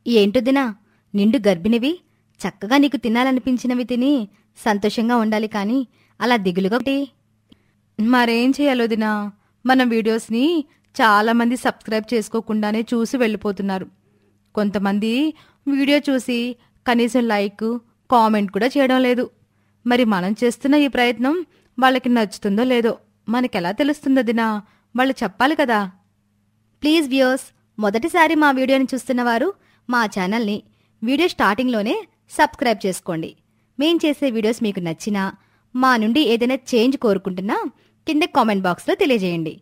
ఏంటొదినా, నిండు గర్భిణివి, చక్కగా నీకు తినాలనిపించినవి తిని సంతోషంగా ఉండాలి కాని అలా దిగులుగా ఒకటి. మరేం చేయాలొదినా, మన వీడియోస్ని చాలామంది సబ్స్క్రైబ్ చేసుకోకుండానే చూసి వెళ్ళిపోతున్నారు. కొంతమంది వీడియో చూసి కనీసం లైక్ కామెంట్ కూడా చేయడం లేదు. మరి మనం చేస్తున్న ఈ ప్రయత్నం వాళ్ళకి నచ్చుతుందో లేదో మనకెలా తెలుస్తుందో దినా, వాళ్ళు చెప్పాలి కదా. ప్లీజ్ వ్యూయర్స్, మొదటిసారి మా వీడియోని చూస్తున్నవారు మా ఛానల్ని వీడియో స్టార్టింగ్లోనే సబ్స్క్రైబ్ చేసుకోండి. మేం చేసే వీడియోస్ మీకు నచ్చినా, మా నుండి ఏదైనా చేంజ్ కోరుకుంటున్నా కింద కామెంట్ బాక్స్లో తెలియజేయండి.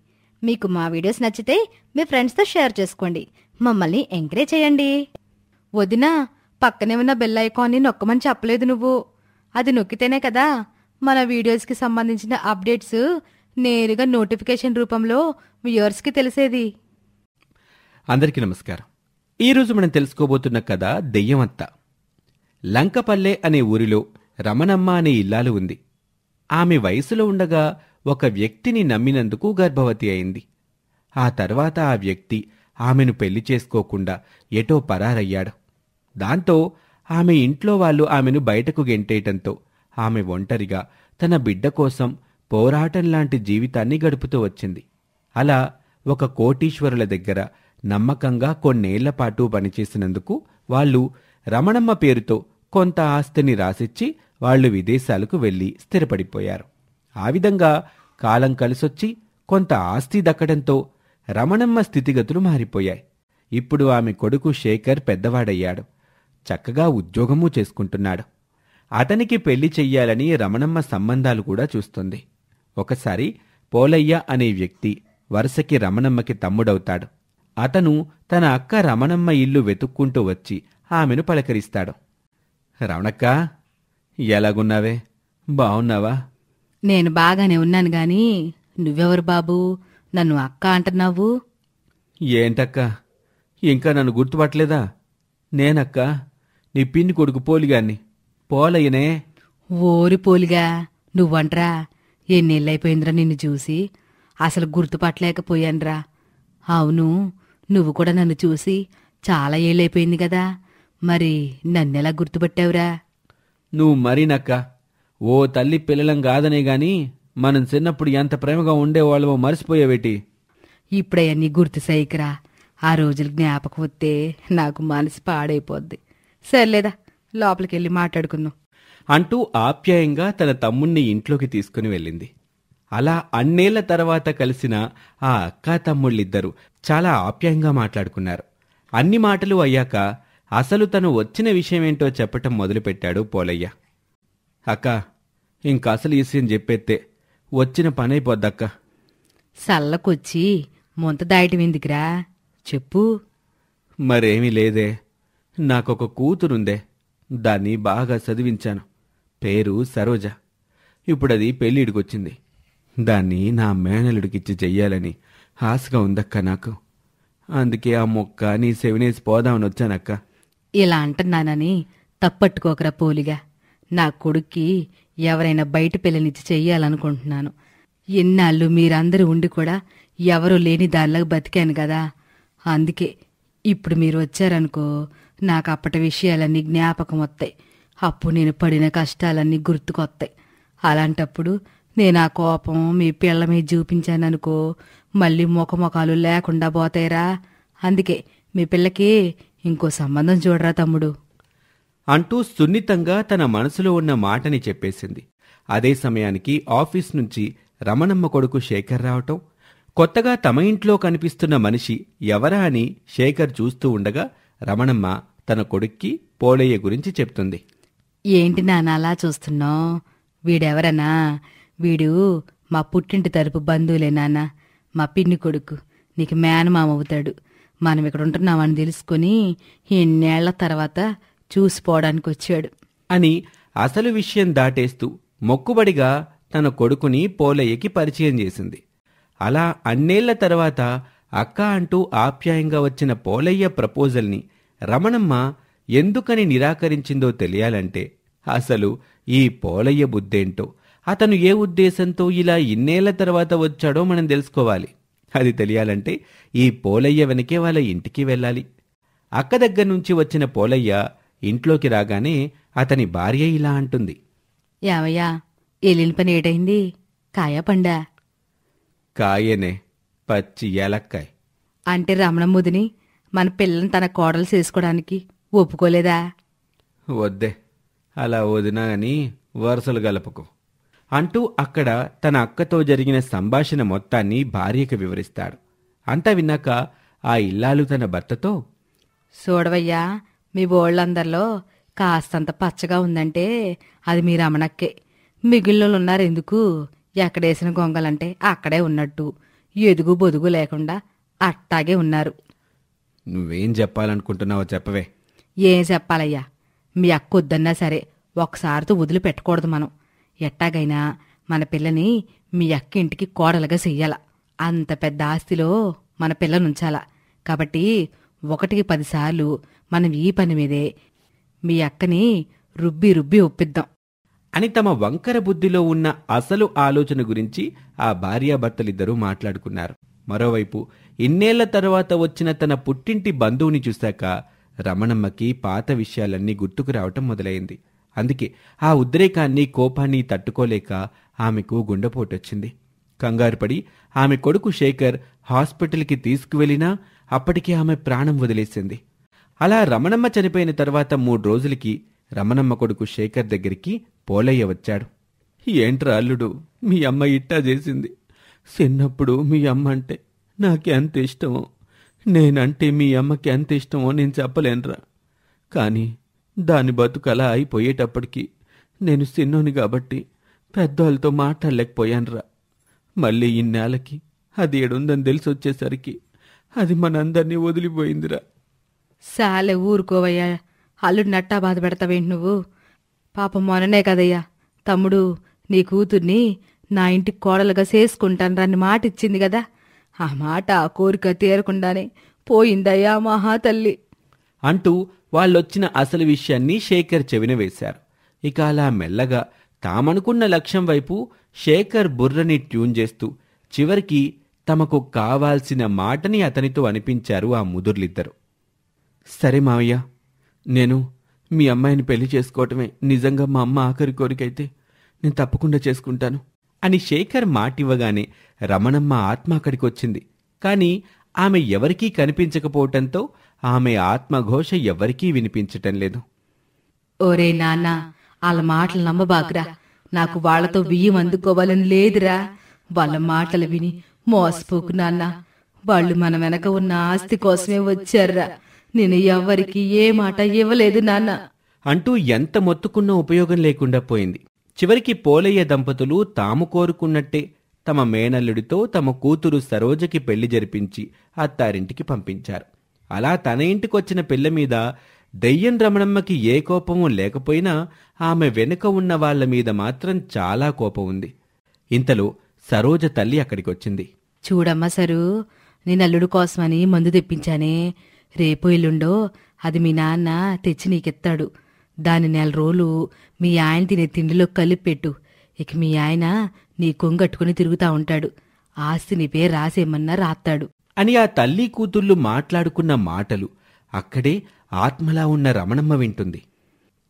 మీకు మా వీడియోస్ నచ్చితే మీ ఫ్రెండ్స్తో షేర్ చేసుకోండి. మమ్మల్ని ఎంకరేజ్ చేయండి. వదినా, పక్కనే ఉన్న బెల్ ఐకాన్ని నొక్కమని చెప్పలేదు నువ్వు. అది నొక్కితేనే కదా మన వీడియోస్కి సంబంధించిన అప్డేట్స్ నేరుగా నోటిఫికేషన్ రూపంలో వ్యూయర్స్కి తెలిసేది. అందరికీ నమస్కారం. ఈరోజు మనం తెలుసుకోబోతున్న కథ దెయ్యమత్త. లంకపల్లె అనే ఊరిలో రమణమ్మ అనే ఇల్లాలు ఉంది. ఆమె వయసులో ఉండగా ఒక వ్యక్తిని నమ్మినందుకు గర్భవతి అయింది. ఆ తర్వాత ఆ వ్యక్తి ఆమెను పెళ్లి చేసుకోకుండా ఎటో పరారయ్యాడు. దాంతో ఆమె ఇంట్లో వాళ్ళు ఆమెను బయటకు గెంటేయటంతో ఆమె ఒంటరిగా తన బిడ్డ కోసం పోరాటంలాంటి జీవితాన్ని గడుపుతూ వచ్చింది. అలా ఒక కోటీశ్వరుల దగ్గర నమ్మకంగా కొన్నేళ్లపాటు పనిచేసినందుకు వాళ్ళు రమణమ్మ పేరుతో కొంత ఆస్తిని రాసిచ్చి వాళ్లు విదేశాలకు వెళ్లి స్థిరపడిపోయారు. ఆ విధంగా కాలం కలిసొచ్చి కొంత ఆస్తి దక్కడంతో రమణమ్మ స్థితిగతులు మారిపోయాయి. ఇప్పుడు ఆమె కొడుకు శేఖర్ పెద్దవాడయ్యాడు. చక్కగా ఉద్యోగమూ చేసుకుంటున్నాడు. అతనికి పెళ్లి చెయ్యాలని రమణమ్మ సంబంధాలు కూడా చూస్తుంది. ఒకసారి పోలయ్య అనే వ్యక్తి వరుసకి రమణమ్మకి తమ్ముడవుతాడు. అతను తన అక్క రమణమ్మ ఇల్లు వెతుక్కుంటూ వచ్చి ఆమెను పలకరిస్తాడు. రమణక్క, ఎలాగున్నావే, బావున్నావా? నేను బాగానే ఉన్నాను గాని నువ్వెవరు బాబూ, నన్ను అక్క అంటున్నావు? ఏంటక్క, ఇంకా నన్ను గుర్తుపట్టలేదా? నేనక్క, నీ పిన్ని కొడుకు పోలిగాన్ని, పోలయ్యనే. ఓరి పోలిగా, నువ్వంట్రా? ఎన్నేళ్ళైపోయిందిరా నిన్ను చూసి, అసలు గుర్తుపట్టలేకపోయాన్రా. అవును, నువ్వు కూడా నన్ను చూసి చాలా ఏళ్ళైపోయింది కదా, మరి నన్నెలా గుర్తుపట్టావురా? నువ్వు మరీనక్క, ఓ తల్లి పిల్లలం కాదనే గాని మనం చిన్నప్పుడు ఎంత ప్రేమగా ఉండేవాళ్ళమో మర్చిపోయావేటి? ఇప్పుడయన్నీ గుర్తు సైకిరా, ఆ రోజులు జ్ఞాపకం వస్తే నాకు మనసు పాడైపోద్ది. సర్లేదా, లోపలికెళ్ళి మాట్లాడుకుందాం అంటూ ఆప్యాయంగా తన తమ్ముణ్ణి ఇంట్లోకి తీసుకుని వెళ్ళింది. అలా అన్నేళ్ల తర్వాత కలిసిన ఆ అక్కా తమ్ముళ్ళిద్దరూ చాలా ఆప్యాయంగా మాట్లాడుకున్నారు. అన్ని మాటలు అయ్యాక అసలు తను వచ్చిన విషయమేంటో చెప్పటం మొదలుపెట్టాడు పోలయ్య. అక్క, ఇంక అసలు విషయం చెప్పేత్తే వచ్చిన పనైపోద్దక్క. సల్లకొచ్చి ముంత దాయటమెందుకురా, చెప్పు. మరేమీ లేదే, నాకొక కూతురుందే, దాన్ని బాగా చదివించాను. పేరు సరోజ. ఇప్పుడది పెళ్ళిడికొచ్చింది. దాన్ని నా మేనలుడికిచ్చి చెయ్యాలని ఆశగా ఉందక్క నాకు. అందుకే ఆ మొక్క నీ సెవినేసి పోదామని వచ్చానక్క. ఇలా అంటున్నానని తప్పట్టుకోకరా పోలిగా. నా కొడుక్కి ఎవరైనా బయట పిల్లనిచ్చి చెయ్యాలనుకుంటున్నాను. ఎన్నాళ్ళు మీరందరూ ఉండి కూడా ఎవరూ లేని దానిలాగా బతికాను కదా, అందుకే ఇప్పుడు మీరు వచ్చారనుకో, నాకు అప్పటి విషయాలన్నీ జ్ఞాపకం వస్తాయి. అప్పుడు నేను పడిన కష్టాలన్నీ గుర్తుకొస్తాయి. అలాంటప్పుడు నేను ఆ కోపం మీ పిల్ల మీద చూపించాననుకో, మళ్ళీ ముఖముఖాలు లేకుండా పోతాయిరా. అందుకే మీ పిల్లకి ఇంకో సంబంధం చూడరా తమ్ముడు అంటూ సున్నితంగా తన మనసులో ఉన్న మాటని చెప్పేసింది. అదే సమయానికి ఆఫీస్ నుంచి రమణమ్మ కొడుకు శేఖర్ రావటం, కొత్తగా తమ ఇంట్లో కనిపిస్తున్న మనిషి ఎవరా అని శేఖర్ చూస్తూ ఉండగా రమణమ్మ తన కొడుక్కి పోలయ్య గురించి చెప్తుంది. ఏంటి నాన్న అలా చూస్తున్నావు? వీడెవరనా? వీడు మా పుట్టింటి తరపు బంధువులే నాన్న, మా పిన్ని కొడుకు. నీకు మేనమామ అవుతాడు. మనం ఇక్కడ ఉంటున్నామని తెలుసుకుని ఎన్నేళ్ల తర్వాత చూసిపోవడానికి వచ్చాడు అని అసలు విషయం దాటేస్తూ మొక్కుబడిగా తన కొడుకుని పోలయ్యకి పరిచయం చేసింది. అలా అన్నేళ్ల తర్వాత అక్క అంటూ ఆప్యాయంగా వచ్చిన పోలయ్య ప్రపోజల్ని రమణమ్మ ఎందుకని నిరాకరించిందో తెలియాలంటే అసలు ఈ పోలయ్య బుద్ధేంటో, అతను ఏ ఉద్దేశంతో ఇలా ఇన్నేళ్ల తర్వాత వచ్చాడో మనం తెలుసుకోవాలి. అది తెలియాలంటే ఈ పోలయ్య వెనకే వాళ్ళ ఇంటికి వెళ్ళాలి. అక్క దగ్గర నుంచి వచ్చిన పోలయ్య ఇంట్లోకి రాగానే అతని భార్య ఇలా అంటుంది. ఏమయ్యా, ఎల్లిన పని ఏటైంది? కాయా పండా? కాయనే, పచ్చి ఏలక్కాయ్. అంటే రమణమ్ముదిని మన పిల్లని తన కోడలు చేసుకోవడానికి ఒప్పుకోలేదా? వద్దే, అలా వదినా అని వరుసలు గలపకు అంటూ అక్కడ తన అక్కతో జరిగిన సంభాషణ మొత్తాన్ని భార్యకి వివరిస్తాడు. అంతా విన్నాక ఆ ఇల్లాలు తన భర్తతో, చూడవయ్యా, మీ బోళ్ళందరిలో కాస్తంత పచ్చగా ఉందంటే అది మీ రమణక్కే. మిగిలినోళ్ళున్నారెందుకు? ఎక్కడేసిన గొంగలంటే అక్కడే ఉన్నట్టు, ఎదుగు బొదుగు లేకుండా అట్టాగే ఉన్నారు. నువ్వేం చెప్పాలనుకుంటున్నావో చెప్పవే. ఏం చెప్పాలయ్యా, మీ అక్క వద్దన్నా సరే ఒకసారితో వదిలిపెట్టకూడదు మనం. ఎట్టాగైనా మన పిల్లని మీ అక్క ఇంటికి కోడలుగా చెయ్యాల. అంత పెద్ద ఆస్తిలో మన పిల్లనుంచాల. కాబట్టి 1కి 10 సార్లు మనం ఈ పని మీదే మీ అక్కని రుబ్బి రుబ్బి ఒప్పిద్దాం అని తమ వంకర బుద్ధిలో ఉన్న అసలు ఆలోచన గురించి ఆ భార్యాభర్తలిద్దరూ మాట్లాడుకున్నారు. మరోవైపు ఇన్నేళ్ల తరువాత వచ్చిన తన పుట్టింటి బంధువుని చూశాక రమణమ్మకి పాత విషయాలన్నీ గుర్తుకు రావటం మొదలైంది. అందుకే ఆ ఉద్రేకాన్ని, కోపాన్ని తట్టుకోలేక ఆమెకు గుండెపోటొచ్చింది. కంగారుపడి ఆమె కొడుకు శేఖర్ హాస్పిటల్కి తీసుకువెళ్ళినా అప్పటికే ఆమె ప్రాణం వదిలేసింది. అలా రమణమ్మ చనిపోయిన తర్వాత 3 రోజులకి రమణమ్మ కొడుకు శేఖర్ దగ్గరికి పోలయ్య వచ్చాడు. ఏంట్రా అల్లుడు, మీ అమ్మ ఇట్టా చేసింది. చిన్నప్పుడు మీ అమ్మ అంటే నాకెంత ఇష్టమో, నేనంటే మీ అమ్మకి ఎంత ఇష్టమో నేను చెప్పలేనురా. కానీ దాని బతుకలా అయిపోయేటప్పటికి నేను చిన్నోని కాబట్టి పెద్దవాళ్ళతో మాట్లాడలేకపోయానురా. మళ్ళీ ఇన్నేళ్ళకి అది ఏడుందని తెలిసొచ్చేసరికి అది మనందరినీ వదిలిపోయిందిరా. సాలే ఊరుకోవయ్యా, అల్లుడు నట్టా బాధ పెడతావేంటి నువ్వు? పాపం మొన్ననే కదయ్యా తమ్ముడు నీ కూతుర్ని నా ఇంటికి కోడలుగా చేసుకుంటాను రాని మాట ఇచ్చింది కదా. ఆ మాట, ఆ కోరిక తీరకుండానే పోయిందయ్యా మహాతల్లి అంటూ వాళ్ళొచ్చిన అసలు విషయాన్ని శేఖర్ చెవిన వేశారు. ఇక అలా మెల్లగా తామనుకున్న లక్ష్యం వైపు శేఖర్ బుర్రని ట్యూన్ చేస్తూ చివరికి తమకు కావాల్సిన మాటని అతనితో అనిపించారు ఆ ముదుర్లిద్దరు. సరే మావయ్య, నేను మీ అమ్మాయిని పెళ్లి చేసుకోవటమే నిజంగా మా అమ్మ ఆఖరి కోరికైతే నేను తప్పకుండా చేసుకుంటాను అని శేఖర్ మాటివ్వగానే రమణమ్మ ఆత్మ అక్కడికొచ్చింది. కాని ఆమె ఎవరికీ కనిపించకపోవటంతో ఆమె ఆత్మఘోష ఎవరికీ వినిపించటం లేదు. ఓరే నాన్న, వాళ్ళ మాటలు నమ్మబాకురా. నాకు వాళ్లతో బియ్యం అందుకోవాలని లేదురా. వాళ్ళ మాటలు విని మోసపోకు నాన్న. వాళ్ళు మన వెనక ఉన్న ఆస్తి కోసమే వచ్చారా. నేను ఎవ్వరికి ఏ మాట ఇవ్వలేదు నాన్న అంటూ ఎంత మొత్తుకున్నా ఉపయోగం లేకుండా పోయింది. చివరికి పోలయ్య దంపతులు తాము కోరుకున్నట్టే తమ మేనల్లుడితో తమ కూతురు సరోజకి పెళ్లి జరిపించి అత్తారింటికి పంపించారు. అలా తన ఇంటికొచ్చిన పిల్ల మీద దెయ్యం రమణమ్మకి ఏ కోపమూ లేకపోయినా ఆమె వెనుక ఉన్న వాళ్ల మీద మాత్రం చాలా కోపం ఉంది. ఇంతలో సరోజ తల్లి అక్కడికొచ్చింది. చూడమ్మా సరు, నేను అల్లుడు కోసమని మందు తెప్పించానే. రేపు ఎల్లుండో అది మీ నాన్న తెచ్చి నీకెత్తాడు. దాని 4 రోజులు మీ ఆయన తినే తిండిలో కలిపెట్టు. ఇక మీ ఆయన నీ కొంగట్టుకుని తిరుగుతా ఉంటాడు. ఆస్తి నీ పేరు రాసేమన్నా రాస్తాడు అని ఆ తల్లి కూతుళ్ళు మాట్లాడుకున్న మాటలు అక్కడే ఆత్మలా ఉన్న రమణమ్మ వింటుంది.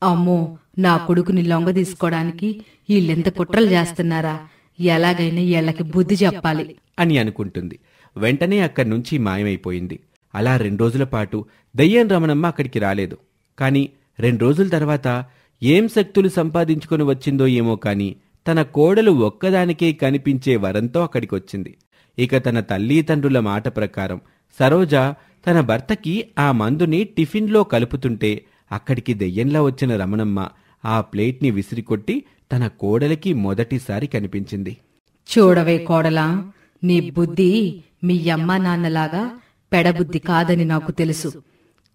అమ్మో, నా కొడుకుని లొంగ తీసుకోవడానికి వీళ్ళెంత కుట్రలు చేస్తున్నారా? ఎలాగైనా వీళ్ళకి బుద్ధి చెప్పాలి అని అనుకుంటుంది. వెంటనే అక్కడి నుంచి మాయమైపోయింది. అలా 2 రోజుల పాటు దెయ్యం రమణమ్మ అక్కడికి రాలేదు. కాని 2 రోజుల తర్వాత ఏం శక్తులు సంపాదించుకొని వచ్చిందో ఏమో కాని తన కోడలు ఒక్కదానికే కనిపించే వరంతో అక్కడికొచ్చింది. ఇక తన తల్లిదండ్రుల మాట ప్రకారం సరోజ తన భర్తకి ఆ మందుని టిఫిన్లో కలుపుతుంటే అక్కడికి దెయ్యంలా వచ్చిన రమణమ్మ ఆ ప్లేట్ని విసిరికొట్టి తన కోడలికి మొదటిసారి కనిపించింది. చూడవే కోడలా, నీ బుద్ధి మీ అమ్మా నాన్నలాగా పెడబుద్ధి కాదని నాకు తెలుసు.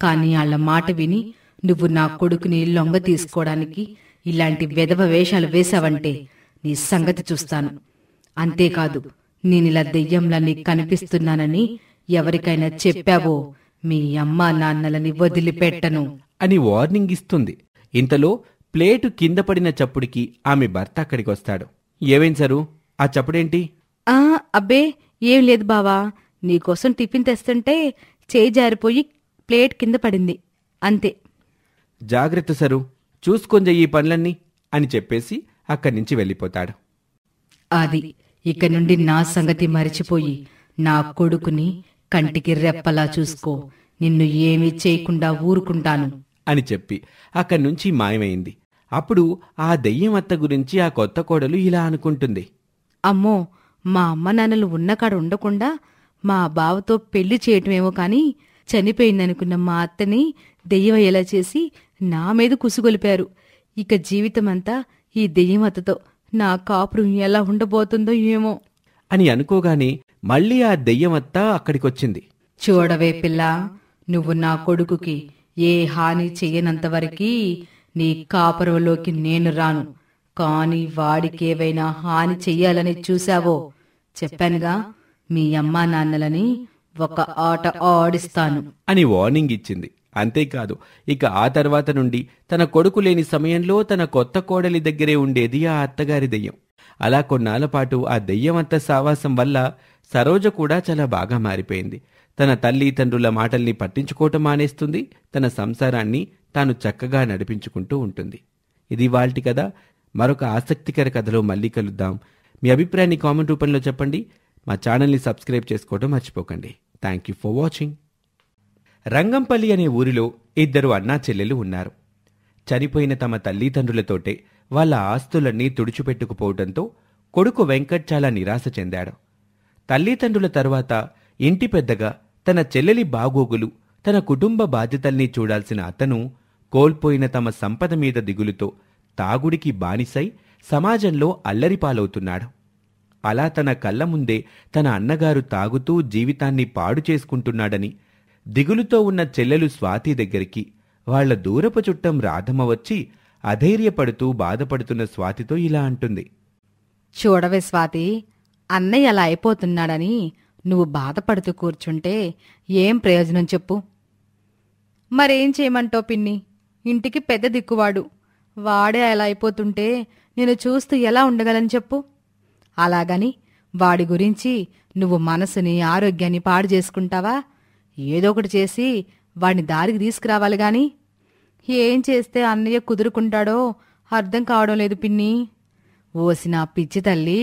కాని ఆళ్ల మాట విని నువ్వు నా కొడుకుని లొంగ తీసుకోవడానికి ఇలాంటి వెధవ వేషాలు వేశావంటే నీ సంగతి చూస్తాను. అంతేకాదు, నేనిలా దెయ్యంలా నీకు కనిపిస్తున్నానని ఎవరికైనా చెప్పావో మీ అమ్మా నాన్నలని వదిలిపెట్టను అని వార్నింగ్ ఇస్తుంది. ఇంతలో ప్లేటు కింద పడిన చప్పుడికి ఆమె భర్త అక్కడికొస్తాడు. ఏవేం సరు, ఆ చప్పుడేంటి? అబ్బే ఏం లేదు బావా, నీకోసం టిఫిన్ తెస్తుంటే చేయి జారిపోయి ప్లేట్ కింద పడింది. అంతే. జాగ్రత్త సరు, చూసుకొంజ ఈ పనులన్నీ అని చెప్పేసి అక్కడి నుంచి వెళ్ళిపోతాడు. అది ఇక నుండి నా సంగతి మరిచిపోయి నా కొడుకుని కంటికి రెప్పలా చూసుకో. నిన్ను ఏమీ చేయకుండా ఊరుకుంటాను అని చెప్పి అక్కడి నుంచి మాయమైంది. అప్పుడు ఆ దెయ్యం అత్త గురించి ఆ కొత్త కోడలు ఇలా అనుకుంటుంది. అమ్మో, మా అమ్మ నాన్నలు ఉన్నకాడ ఉండకుండా మా బావతో పెళ్లి చేయటమేమో కాని చనిపోయిందనుకున్న మా అత్తని దెయ్యమయ్యేలా చేసి నా మీద కుసుగొలిపారు. ఇక జీవితమంతా ఈ దెయ్యమత్తతో నా కాపురం ఎలా ఉండబోతుందో ఏమో అని అనుకోగానే మళ్ళీ ఆ దెయ్యమత్త అక్కడికొచ్చింది. చూడవే పిల్ల, నువ్వు నా కొడుకుకి ఏ హాని చెయ్యనంతవరకీ నీ కాపురంలోకి నేను రాను. కాని వాడికేవైనా హాని చెయ్యాలని చూశావో చెప్పానుగా, మీ అమ్మా నాన్నలని ఒక ఆట ఆడిస్తాను అని వార్నింగ్ ఇచ్చింది. అంతేకాదు, ఇక ఆ తర్వాత నుండి తన కొడుకు లేని సమయంలో తన కొత్త కోడలి దగ్గరే ఉండేది ఆ అత్తగారి దెయ్యం. అలా కొన్నాళ్ల పాటు ఆ దెయ్యమంత సావాసం వల్ల సరోజ కూడా చాలా బాగా మారిపోయింది. తన తల్లి తండ్రుల మాటల్ని పట్టించుకోవటం మానేస్తుంది. తన సంసారాన్ని తాను చక్కగా నడిపించుకుంటూ ఉంటుంది. ఇది వాల్టి కథ. మరొక ఆసక్తికర కథలో మళ్ళీ కలుద్దాం. మీ అభిప్రాయాన్ని కామెంట్ రూపంలో చెప్పండి. మా ఛానల్ని సబ్స్క్రైబ్ చేసుకోవడం మర్చిపోకండి. Thank you for watching. Rangampalli అనే ఊరిలో ఇద్దరు అన్నా చెల్లెలు ఉన్నారు. చనిపోయిన తమ తల్లిదండ్రులతోటే వాళ్ళ ఆస్తులన్నీ తుడిచిపెట్టుకుపోవడంతో కొడుకు వెంకట్ చాలా నిరాశ చెందాడు. తల్లిదండ్రుల తర్వాత ఇంటి పెద్దగా తన చెల్లెలి బాగోగులు, తన కుటుంబ బాధ్యతల్ని చూడాల్సిన అతను కోల్పోయిన తమ సంపద మీద దిగులుతో తాగుడికి బానిసై సమాజంలో అల్లరిపాలవుతున్నాడు. అలా తన కళ్ళ ముందే తన అన్నగారు తాగుతూ జీవితాన్ని పాడు చేసుకుంటున్నాడని దిగులుతో ఉన్న చెల్లెలు స్వాతి దగ్గరికి వాళ్ల దూరపు చుట్టం రాధమ్మ వచ్చి అధైర్యపడుతూ బాధపడుతున్న స్వాతితో ఇలా అంటుంది. చూడవే స్వాతి, అన్నయ్య అలా అయిపోతున్నాడని నువ్వు బాధపడుతూ కూర్చుంటే ఏం ప్రయోజనం చెప్పు? మరేం చేయమంటావు పిన్ని? ఇంటికి పెద్ద దిక్కువాడు. వాడే అలా అయిపోతుంటే నేను చూస్తూ ఎలా ఉండగలను చెప్పు? అలాగని వాడి గురించి నువ్వు మనసుని ఆరోగ్యాన్ని పాడు చేసుకుంటావా? ఏదో ఒకటి చేసి వాడిని దారికి తీసుకురావాలి గాని ఏం చేస్తే అన్నయ్య కుదురుకుంటాడో అర్థం కావడం లేదు పిన్ని. ఓసిన పిచ్చి తల్లి,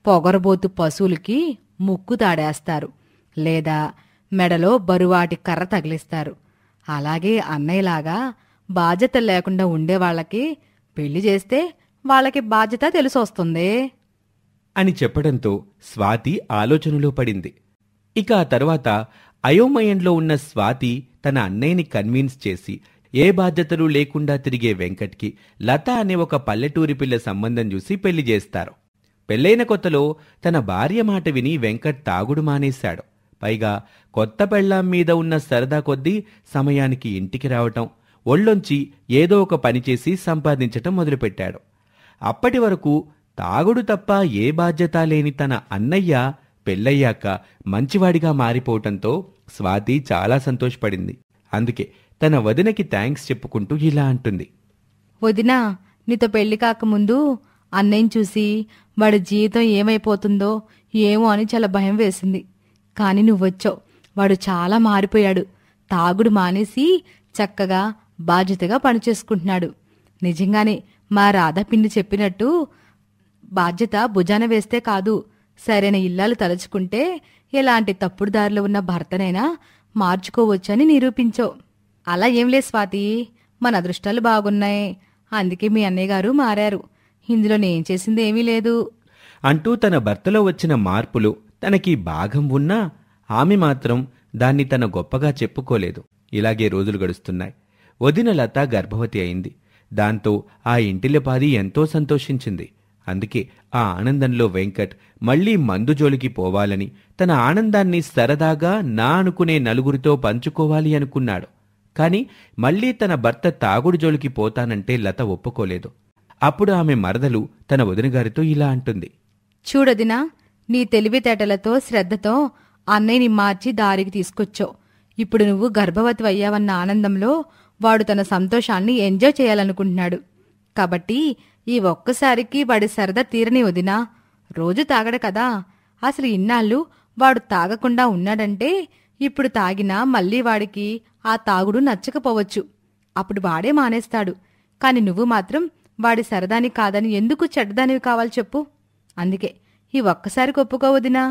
పొగరబోతు పశువులకి ముక్కు తాడేస్తారు, లేదా మెడలో బరువాటి కర్ర తగిలిస్తారు. అలాగే అన్నయ్యలాగా బాధ్యత లేకుండా ఉండేవాళ్లకి పెళ్లి చేస్తే వాళ్ళకి బాధ్యత తెలిసొస్తుంది అని చెప్పడంతో స్వాతి ఆలోచనలో పడింది. ఇక ఆ తర్వాత అయోమయంలో ఉన్న స్వాతి తన అన్నయ్యని కన్విన్స్ చేసి ఏ బాధ్యతలు లేకుండా తిరిగే వెంకట్కి లత అనే ఒక పల్లెటూరి పిల్ల సంబంధం చూసి పెళ్లి చేస్తారు. పెళ్లైన కొత్తలో తన భార్య మాట విని వెంకట్ తాగుడు మానేశాడు. పైగా కొత్త పెళ్లాం మీద ఉన్న సరదా కొద్దీ సమయానికి ఇంటికి రావటం, ఒళ్ళొంచి ఏదో ఒక పని చేసి సంపాదించటం మొదలుపెట్టాడు. అప్పటి వరకు తాగుడు తప్ప ఏ బాధ్యత లేని తన అన్నయ్య పెళ్ళయ్యాక మంచివాడిగా మారిపోవటంతో స్వాతి చాలా సంతోషపడింది. అందుకే తన వదినకి థ్యాంక్స్ చెప్పుకుంటూ ఇలా అంటుంది. వదినా, నీతో పెళ్లి కాకముందు అన్నయ్యని చూసి వాడి జీవితం ఏమైపోతుందో ఏమో అని చాలా భయం వేసింది. కాని నువ్వొచ్చావు. వాడు చాలా మారిపోయాడు. తాగుడు మానేసి చక్కగా బాధ్యతగా పనిచేసుకుంటున్నాడు. నిజంగానే మా రాధ పిన్ని చెప్పినట్టు బాధ్యత భుజాన వేస్తే కాదు, సరైన ఇల్లాలు తలుచుకుంటే ఎలాంటి తప్పుడు దారిలో ఉన్న భర్తనైనా మార్చుకోవచ్చని నిరూపించావు. అలా ఏంలే స్వాతి, మన అదృష్టాలు బాగున్నాయి. అందుకే మీ అన్నయ్య గారు మారారు. ఇందులో నేను చేసింది ఏమీ లేదు అంటూ తన భర్తలో వచ్చిన మార్పులు తనకి భాగం ఉన్నా ఆమె మాత్రం దాన్ని తన గొప్పగా చెప్పుకోలేదు. ఇలాగే రోజులు గడుస్తున్నాయి. వదిన లత గర్భవతి అయింది. దాంతో ఆ ఇంటిల్లపాది ఎంతో సంతోషించింది. అందుకే ఆ ఆనందంలో వెంకట్ మళ్లీ మందు జోలికి పోవాలని, తన ఆనందాన్ని సరదాగా నా అనుకునే నలుగురితో పంచుకోవాలి అనుకున్నాడు. కాని మళ్లీ తన భర్త తాగుడు జోలికి పోతానంటే లత ఒప్పుకోలేదు. అప్పుడు ఆమె మరదలు తన వదినగారితో ఇలా అంటుంది. చూడదినా, నీ తెలివితేటలతో శ్రద్ధతో అన్నయ్యని మార్చి దారికి తీసుకొచ్చావు. ఇప్పుడు నువ్వు గర్భవతి అయ్యావన్న ఆనందంలో వాడు తన సంతోషాన్ని ఎంజాయ్ చేయాలనుకుంటున్నాడు. కాబట్టి ఈ ఒక్కసారికి వాడి సరదా తీరని వదినా. రోజు తాగడు కదా. అసలు ఇన్నాళ్ళు వాడు తాగకుండా ఉన్నాడంటే ఇప్పుడు తాగినా మళ్లీ వాడికి ఆ తాగుడు నచ్చకపోవచ్చు. అప్పుడు వాడే మానేస్తాడు. కాని నువ్వు మాత్రం వాడి సరదాని కాదని ఎందుకు చెడ్డదానివి కావాలి చెప్పు. అందుకే ఈ ఒక్కసారికి ఒప్పుకోవదినా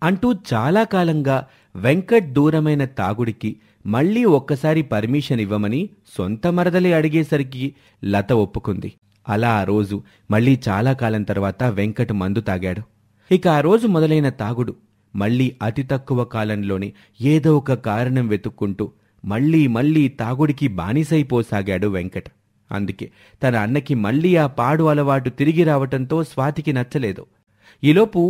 అంటూ చాలా కాలంగా వెంకట్ దూరమైన తాగుడికి మళ్లీ ఒక్కసారి పర్మిషన్ ఇవ్వమని సొంత మరదలే అడిగేసరికి లత ఒప్పుకుంది. అలా ఆ రోజు మళ్లీ చాలా కాలం తర్వాత వెంకట్ మందు తాగాడు. ఇక ఆ రోజు మొదలైన తాగుడు మళ్లీ అతి తక్కువ కాలంలోనే ఏదో ఒక కారణం వెతుక్కుంటూ మళ్లీ తాగుడికి బానిసైపోసాగాడు వెంకట్. అందుకే తన అన్నకి మళ్లీ ఆ పాడు అలవాటు తిరిగి రావటంతో స్వాతికి నచ్చలేదు. ఈలోపు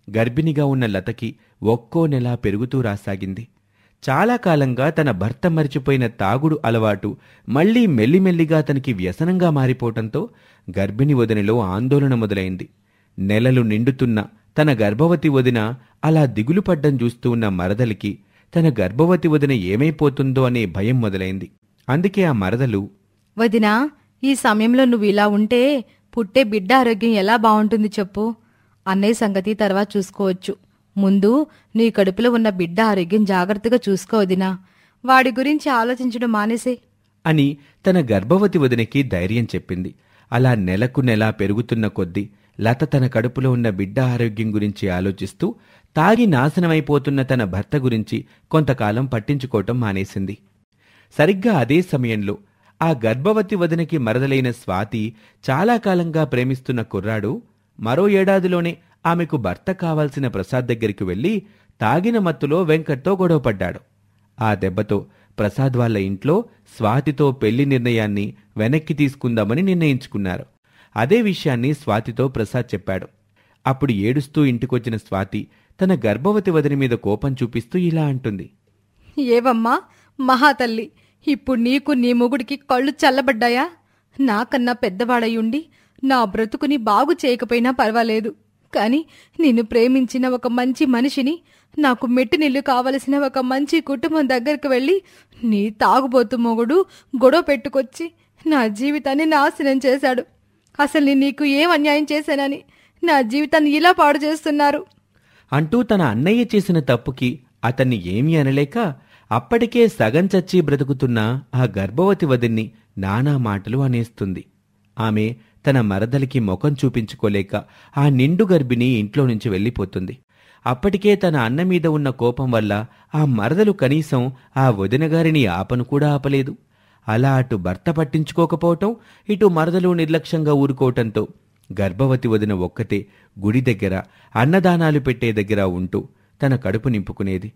గర్భిణిగా ఉన్న లతకి ఒక్కో నెల పెరుగుతూ రాసాగింది. చాలా కాలంగా తన భర్త మరిచిపోయిన తాగుడు అలవాటు మళ్లీ మెల్లిమెల్లిగా తనకి వ్యసనంగా మారిపోవటంతో గర్భిణి వదినలో ఆందోళన మొదలైంది. నెలలు నిండుతున్న తన గర్భవతి వదిన అలా దిగులు పడ్డం చూస్తూ ఉన్న మరదలికి తన గర్భవతి వదిన ఏమైపోతుందో అనే భయం మొదలైంది. అందుకే ఆ మరదలు, వదినా, ఈ సమయంలో నువ్వు ఇలా ఉంటే పుట్టే బిడ్డ ఆరోగ్యం ఎలా బావుంటుంది చెప్పు. అన్నయ్య సంగతి తర్వాత చూసుకోవచ్చు. ముందు నీ కడుపులో ఉన్న బిడ్డ ఆరోగ్యం జాగ్రత్తగా చూసుకోవదినా. వాడి గురించి ఆలోచించడం మానేసే అని తన గర్భవతి వదినకి ధైర్యం చెప్పింది. అలా నెలకు నెల పెరుగుతున్న కొద్దీ లత తన కడుపులో ఉన్న బిడ్డ ఆరోగ్యం గురించి ఆలోచిస్తూ తాగి నాశనమైపోతున్న తన భర్త గురించి కొంతకాలం పట్టించుకోవటం మానేసింది. సరిగ్గా అదే సమయంలో ఆ గర్భవతి వదినకి మరదలైన స్వాతి చాలా కాలంగా ప్రేమిస్తున్న కుర్రాడు మరో ఏడాదిలోనే ఆమెకు భర్త కావాల్సిన ప్రసాద్ దగ్గరికి వెళ్లి తాగిన మత్తులో వెంకట్తో గొడవపడ్డాడు. ఆ దెబ్బతో ప్రసాద్ వాళ్ళ ఇంట్లో స్వాతితో పెళ్లి నిర్ణయాన్ని వెనక్కి తీసుకుందామని నిర్ణయించుకున్నారు. అదే విషయాన్ని స్వాతితో ప్రసాద్ చెప్పాడు. అప్పుడు ఏడుస్తూ ఇంటికొచ్చిన స్వాతి తన గర్భవతి వదిన మీద కోపం చూపిస్తూ ఇలా అంటుంది. ఏవమ్మా మహాతల్లి, ఇప్పుడు నీకు నీ మొగుడికి కళ్ళు చల్లబడ్డాయా? నాకన్నా పెద్దవాడయుండి నా బ్రతుకుని బాగు చేయకపోయినా పర్వాలేదు, కాని నిన్ను ప్రేమించిన ఒక మంచి మనిషిని, నాకు మెట్టినిల్లు కావలసిన ఒక మంచి కుటుంబం దగ్గరికి వెళ్ళి నీ తాగుబోతు మొగుడు గొడవ పెట్టుకొచ్చి నా జీవితాన్ని నాశనం చేశాడు. అసలు నీకు ఏం అన్యాయం చేశానని నా జీవితాన్ని ఇలా పాడు చేస్తున్నారు అంటూ తన అన్నయ్య చేసిన తప్పుకి అతన్ని ఏమీ అనలేక అప్పటికే సగం చచ్చి బ్రతుకుతున్న ఆ గర్భవతి వదిన్ని నానా మాటలు అనేస్తుంది. ఆమె తన మరదలికి ముఖం చూపించుకోలేక ఆ నిండు గర్భిణి ఇంట్లో నుంచి వెళ్ళిపోతుంది. అప్పటికే తన అన్న మీద ఉన్న కోపం వల్ల ఆ మరదలు కనీసం ఆ వదినగారిని ఆపను కూడా ఆపలేదు. అలా అటు భర్త పట్టించుకోకపోవటం, ఇటు మరదలు నిర్లక్ష్యంగా ఊరుకోవటంతో గర్భవతి వదిన ఒక్కతే గుడి దగ్గర అన్నదానాలు పెట్టే దగ్గర ఉంటూ తన కడుపు నింపుకునేది.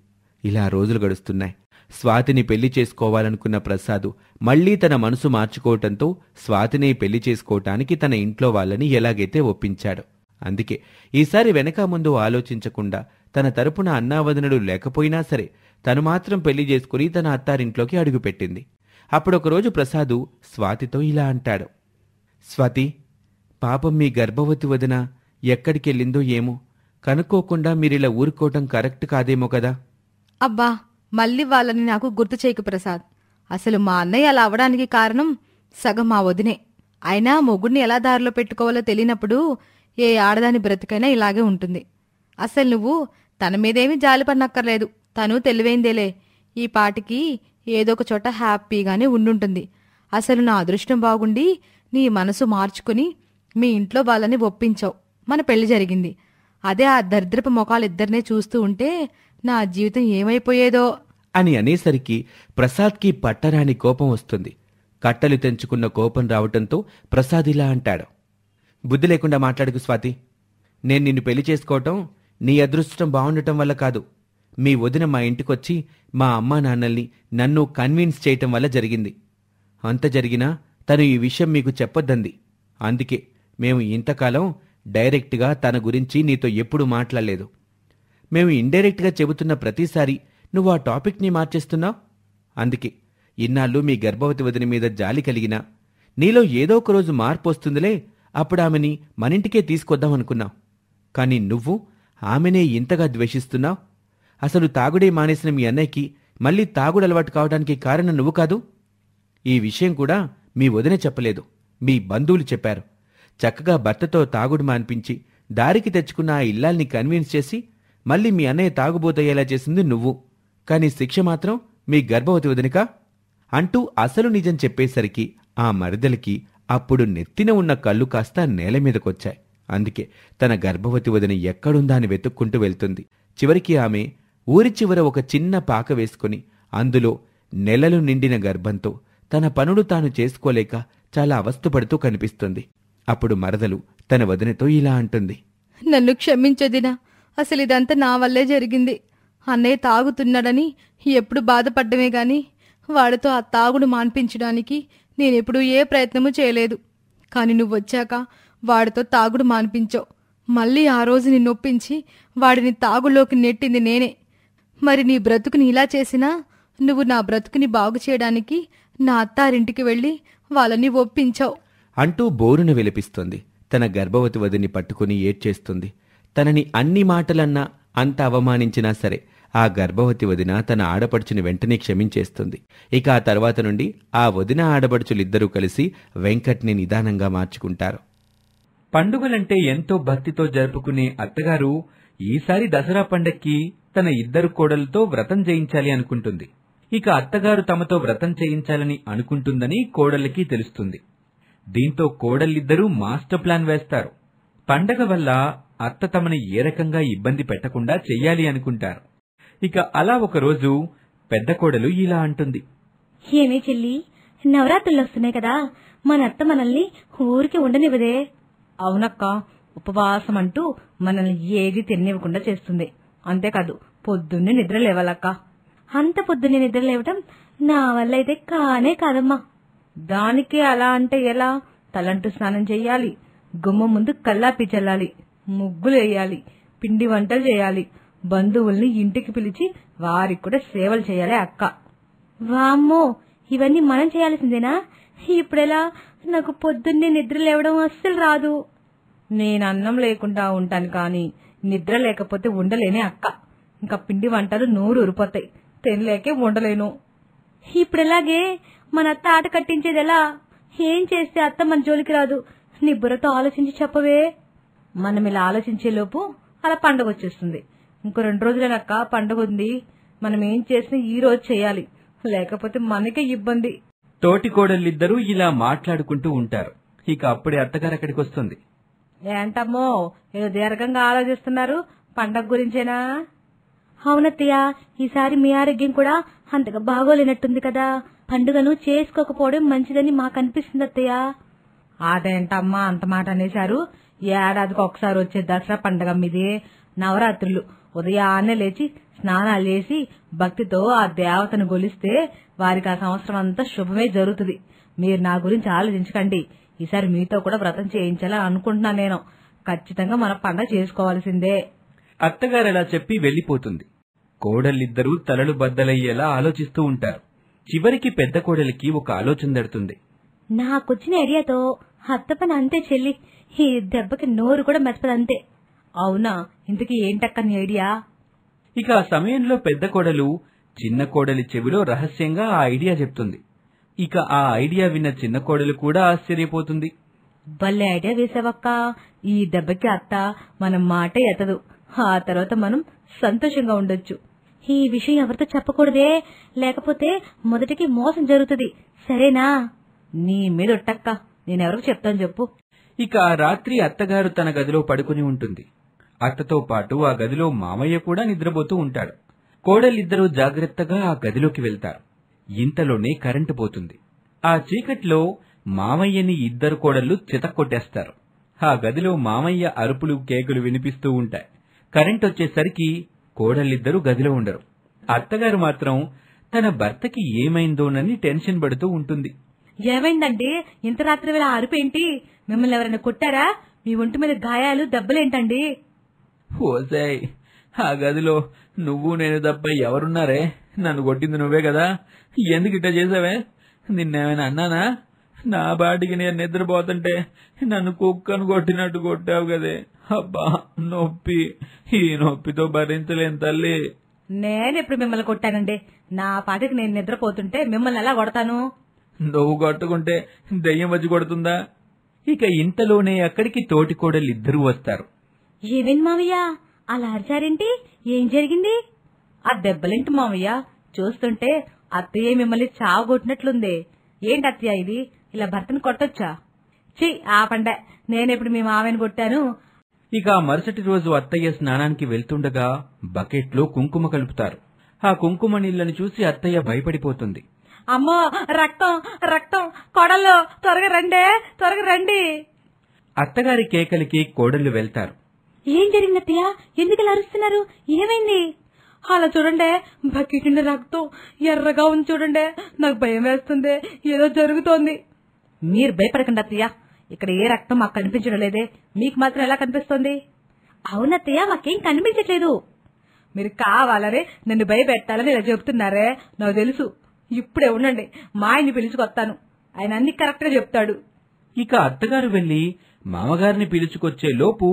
ఇలా రోజులు గడుస్తున్నాయి. స్వాతిని పెళ్లి చేసుకోవాలనుకున్న ప్రసాదు మళ్లీ తన మనసు మార్చుకోవటంతో స్వాతిని పెళ్లి చేసుకోవటానికి తన ఇంట్లో వాళ్ళని ఎలాగైతే ఒప్పించాడు. అందుకే ఈసారి వెనక ముందు ఆలోచించకుండా తన తరపున అన్నావదనుడు లేకపోయినా సరే తను మాత్రం పెళ్లి చేసుకుని తన అత్తారింట్లోకి అడుగుపెట్టింది. అప్పుడొకరోజు ప్రసాదు స్వాతితో ఇలా అంటాడు. స్వాతి, పాపం మీ గర్భవతి వదిన ఎక్కడికెళ్ళిందో ఏమో, కనుక్కోకుండా మీరిలా ఊరుకోవటం కరెక్ట్ కాదేమో కదా. అబ్బా, మళ్ళీ వాళ్ళని నాకు గుర్తు చేయకు ప్రసాద్. అసలు మా అన్నయ్య అలా అవడానికి కారణం సగం మా వదినే. అయినా మొగుడిని ఎలా దారిలో పెట్టుకోవాలో తెలియనప్పుడు ఏ ఆడదాని బ్రతికైనా ఇలాగే ఉంటుంది. అసలు నువ్వు తన మీదేమీ జాలిపడనక్కర్లేదు. తను తెలివైందేలే. ఈ పాటికి ఏదో ఒక చోట హ్యాపీగానే ఉండుంటుంది. అసలు నా అదృష్టం బాగుండి నీ మనసు మార్చుకుని మీ ఇంట్లో వాళ్ళని ఒప్పించావు. మన పెళ్లి జరిగింది. అదే ఆ దరిద్రపు మొఖాలిద్దరినే చూస్తూ ఉంటే నా జీవితం ఏమైపోయేదో అని అనేసరికి ప్రసాద్కి పట్టరాని కోపం వస్తుంది. కట్టలు తెంచుకున్న కోపం రావటంతో ప్రసాద్ ఇలా అంటాడు. బుద్ధి లేకుండా మాట్లాడుకు స్వాతి. నేను నిన్ను పెళ్లి చేసుకోవటం నీ అదృష్టం బాగుండటం వల్ల కాదు. మీ వదిన మా ఇంటికొచ్చి మా అమ్మా నాన్నల్ని నన్ను కన్విన్స్ చేయటం వల్ల జరిగింది. అంత జరిగినా తను ఈ విషయం మీకు చెప్పొద్దంది. అందుకే మేము ఇంతకాలం డైరెక్ట్గా తన గురించి నీతో ఎప్పుడూ మాట్లాడలేదు. మేము ఇండైరెక్ట్గా చెబుతున్న ప్రతిసారి నువ్వు ఆ టాపిక్ని మార్చేస్తున్నావు. అందుకే ఇన్నాళ్ళు మీ గర్భవతి వదిన మీద జాలి కలిగినా నీలో ఏదో ఒకరోజు మార్పు వస్తుందిలే, అప్పుడు ఆమెని మనింటికే తీసుకొద్దామనుకున్నావు. కానీ నువ్వు ఆమెనే ఇంతగా ద్వేషిస్తున్నావు. అసలు తాగుడే మానేసిన మీ అన్నయ్యకి మళ్ళీ తాగుడు అలవాటు కావడానికి కారణం నువ్వు కాదు. ఈ విషయం కూడా మీ వదిన చెప్పలేదు, మీ బంధువులు చెప్పారు. చక్కగా భర్తతో తాగుడు మాన్పించి దారికి తెచ్చుకున్న ఆ ఇల్లాల్ని కన్విన్స్ చేసి మళ్ళీ మీ అన్నయ్య తాగుబోతయ్యేలా చేసింది నువ్వు. కానీ శిక్ష మాత్రం మీ గర్భవతి వదినక అంటూ అసలు నిజం చెప్పేసరికి ఆ మరదలికి అప్పుడు నెత్తిన ఉన్న కళ్ళు కాస్త నేలమీదకొచ్చాయి. అందుకే తన గర్భవతి వదిన ఎక్కడుందా అని వెతుక్కుంటూ వెళ్తుంది. చివరికి ఆమె ఊరి చివర ఒక చిన్న పాక వేసుకుని అందులో నెలలు నిండిన గర్భంతో తన పనులు తాను చేసుకోలేక చాలా అవస్థపడుతూ కనిపిస్తుంది. అప్పుడు మరదలు తన వదినతో ఇలా అంటుంది. నన్ను క్షమించదినా, అసలు ఇదంతా నా వల్లే జరిగింది. అన్నయ్య తాగుతున్నాడని ఎప్పుడు బాధపడ్డమే గాని వాడితో ఆ తాగుడు మాన్పించడానికి నేనెప్పుడూ ఏ ప్రయత్నమూ చేయలేదు. కాని నువ్వొచ్చాక వాడితో తాగుడు మాన్పించావు. మళ్ళీ ఆ రోజు నిన్నొప్పించి వాడిని తాగులోకి నెట్టింది నేనే. మరి నీ బ్రతుకుని ఇలా చేసినా నువ్వు నా బ్రతుకుని బాగు చేయడానికి నా అత్తారింటికి వెళ్ళి వాళ్ళని ఒప్పించావు అంటూ బోరున విలపిస్తుంది. తన గర్భవతి వదిని పట్టుకుని ఏడ్చేస్తుంది. తనని అన్ని మాటలన్నా అంత అవమానించినా సరే ఆ గర్భవతి వదిన తన ఆడపడుచుని వెంటనే క్షమించేస్తుంది. ఇక ఆ తర్వాత నుండి ఆ వదిన ఆడపడుచులిద్దరూ కలిసి వెంకట్ని నిదానంగా మార్చుకుంటారు. పండుగలంటే ఎంతో భక్తితో జరుపుకునే అత్తగారు ఈసారి దసరా పండక్కి తన ఇద్దరు కోడలతో వ్రతం చేయించాలి అనుకుంటుంది. ఇక అత్తగారు తమతో వ్రతం చేయించాలని అనుకుంటుందని కోడళ్ళకి తెలుస్తుంది. దీంతో కోడళ్ళిద్దరూ మాస్టర్ ప్లాన్ వేస్తారు. పండగ వల్ల అత్త తమని ఏ రకంగా ఇబ్బంది పెట్టకుండా చెయ్యాలి అనుకుంటారు. ఇక అలా ఒకరోజు పెద్ద కోడలు ఇలా అంటుంది. ఏమీ చెల్లి, నవరాత్రులు వస్తున్నాయి కదా, మన అత్త మనల్ని ఊరికి ఉండనివ్వదే. అవునక్క, ఉపవాసం అంటూ మనల్ని ఏది తిననివ్వకుండా చేస్తుంది. అంతేకాదు పొద్దున్నే నిద్ర లేవాలక్క. అంత పొద్దున్నే నిద్ర లేవటం నా వల్ల అయితే కానే కాదమ్మా. దానికి అలా అంటే ఎలా? తలంటు స్నానం చెయ్యాలి, గుమ్మ ముందు కల్లాపి చల్లాలి, ముగ్గులు వేయాలి, పిండి వంటలు చేయాలి, బంధువుల్ని ఇంటికి పిలిచి వారికి కూడా సేవలు చేయాలి అక్క. వామ్మో, ఇవన్నీ మనం చేయాల్సిందేనా? ఇప్పుడెలా? నాకు పొద్దున్నే నిద్ర లేవడం అస్సలు రాదు. నేను అన్నం లేకుండా ఉంటాను కాని నిద్ర లేకపోతే ఉండలేనే అక్క. ఇంకా పిండి వంటలు నోరు ఊరిపోతాయి, తినలేకే ఉండలేను. ఇప్పుడెలాగే? మన అత్త ఆట కట్టించేదెలా? ఏం చేస్తే అత్త మన జోలికి రాదు? నీ బుర్రతో ఆలోచించి చెప్పవే. మనం ఇలా ఆలోచించేలోపు అలా పండుగ వచ్చేస్తుంది. ఇంకో 2 రోజులనక్క పండుగ ఉంది. మనం ఏం చేసినా ఈ రోజు చేయాలి, లేకపోతే మనకే ఇబ్బంది. తోటి కోడళ్ళిద్దరూ ఇలా మాట్లాడుకుంటూ ఉంటారు. ఇక అప్పుడే అత్తగారు అక్కడికి వస్తుంది. ఏంటమ్మో, ఏదో దీర్ఘంగా ఆలోచిస్తున్నారు? పండగ గురించేనా? అవునత్తయ్య, ఈసారి మీ ఆరోగ్యం కూడా అంతగా బాగోలేనట్టుంది కదా. పండుగను చేసుకోకపోవడం మంచిదని మాకు అనిపిస్తుంది అత్తయ్య. అదేంటమ్మా అంత మాట అనేశారు? ఏడాదికి ఒకసారి వచ్చే దసరా పండగ మీది. నవరాత్రులు ఉదయాన్నే లేచి స్నానాలు చేసి భక్తితో ఆ దేవతను గొలిస్తే వారికి ఆ సంవత్సరం అంతా శుభమే జరుగుతుంది. మీరు నా గురించి ఆలోచించకండి. ఈసారి మీతో కూడా వ్రతం చేయించాలని అనుకుంటున్నాను నేను. ఖచ్చితంగా మన పండగ చేసుకోవాల్సిందే. అత్తగారు అలా చెప్పి వెళ్లిపోతుంది. కోడళ్ళిద్దరూ తలలు బద్దలయ్యేలా ఆలోచిస్తూ ఉంటారు. చివరికి పెద్ద కోడలికి ఒక ఆలోచన దడుతుంది. నాకొచ్చిన ఐడియాతో అత్త పని అంతే చెల్లి. ఈ దెబ్బకి నోరు కూడా మెత్తదంతే. అవునా? ఇంతకీ ఏంటక్క నీ ఐడియా? ఇక ఆ సమయంలో పెద్ద కోడలు చిన్న కోడలి చెవిలో రహస్యంగా ఆ ఐడియా చెప్తుంది. ఇక ఆ ఐడియా విన్న చిన్న కోడలు కూడా ఆశ్చర్యపోతుంది. భలే ఐడియా వేసావక్క. ఈ దెబ్బకి అత్త మన మాట ఎత్తదు. ఆ తర్వాత మనం సంతోషంగా ఉండొచ్చు. ఈ విషయం ఎవరితో చెప్పకూడదే, లేకపోతే మొదటికి మోసం జరుగుతుంది. సరేనా? నీ మీద ఒట్టక్క, నేనెవరికి చెప్తాను చెప్పు. ఇక ఆ రాత్రి అత్తగారు తన గదిలో పడుకుని ఉంటుంది. అత్తతో పాటు ఆ గదిలో మామయ్య కూడా నిద్రపోతూ ఉంటాడు. కోడలిద్దరూ జాగ్రత్తగా ఆ గదిలోకి వెళ్తారు. ఇంతలోనే కరెంటు పోతుంది. ఆ చీకట్లో మామయ్యని ఇద్దరు కోడళ్లు చితక్కొట్టేస్తారు. ఆ గదిలో మామయ్య అరుపులు కేకులు వినిపిస్తూ ఉంటాయి. కరెంటొచ్చేసరికి కోడళ్ళిద్దరూ గదిలో ఉండరు. అత్తగారు మాత్రం తన భర్తకి ఏమైందోనని టెన్షన్ పడుతూ ఉంటుంది. ఏమైందండి? ఇంత రాత్రి వేళ అరుపేంటి? మిమ్మల్ని ఎవరైనా కొట్టారా? మీ ఒంటి మీద గాయాలు, దెబ్బలేంటండి? ఓసాయ్, ఆ గదిలో నువ్వు నేను తప్ప ఎవరున్నారే? నన్ను కొట్టింది నువ్వే కదా. ఎందుకు ఇట్లా చేసావే? నిన్నేమైనా అన్నానా? నా బాటికి నేను నిద్రపోతుంటే నన్ను కుక్కను కొట్టినట్టు కొట్టావు కదే. అబ్బా నొప్పి, ఈ నొప్పితో భరించలేను తల్లి. నేనెప్పుడు మిమ్మల్ని కొట్టానండి? నా పాటికి నేను నిద్రపోతుంటే మిమ్మల్ని ఎలా కొడతాను? నువ్వు కొట్టుకుంటే దెయ్యం వచ్చి కొడుతుందా? ఇక ఇంతలోనే అక్కడికి తోటి కోడలిద్దరూ వస్తారు. ఏమేంటి మావయ్య అలా అరిచారేంటి? ఏం జరిగింది? ఆ దెబ్బలేంటి మావయ్య? చూస్తుంటే అత్తయ్య మిమ్మల్ని చావగొట్టినట్లుందే. ఏంటి అత్తయ్య ఇది, ఇలా భర్తను కొట్టొచ్చా? ఛీ ఆపండే, నేనెప్పుడు మీ మావయ్యని కొట్టాను? ఇక ఆ మరుసటి రోజు అత్తయ్య స్నానానికి వెళ్తుండగా బకెట్లో కుంకుమ కలుపుతారు. ఆ కుంకుమ నీళ్లను చూసి అత్తయ్య భయపడిపోతుంది. అమ్మో, రక్తం రక్తం, కొడల్లో త్వరగా రండే, త్వరగా రండి. అత్తగారి కేకలికి కోడళ్లు వెళ్తారు. ఏం జరిగింది అత్తయ్య, ఎందుకు ఇలా అరుస్తున్నారు, ఏమైంది? అలా చూడండి, బకెట్ నిండా రక్తం ఎర్రగా ఉంది చూడండి, నాకు భయం వేస్తుంది, ఏదో జరుగుతోంది. మీరు భయపడకండి అత్తయ్య, ఇక్కడ ఏ రక్తం మాకు కనిపించడం లేదే, మీకు మాత్రం ఎలా కనిపిస్తోంది? అవునత్తయ్య, మాకేం కనిపించట్లేదు. మీరు కావాలనే నన్ను భయపెట్టాలని ఇలా చెప్తున్నారే, నాకు తెలుసు. ఇప్పుడే ఉండండి, మా ఆయన్ని పిలుచుకొస్తాను, ఆయన అన్ని కరెక్ట్ గా చెప్తాడు. ఇక అత్తగారు వెళ్లి మామగారిని పిలుచుకొచ్చే లోపు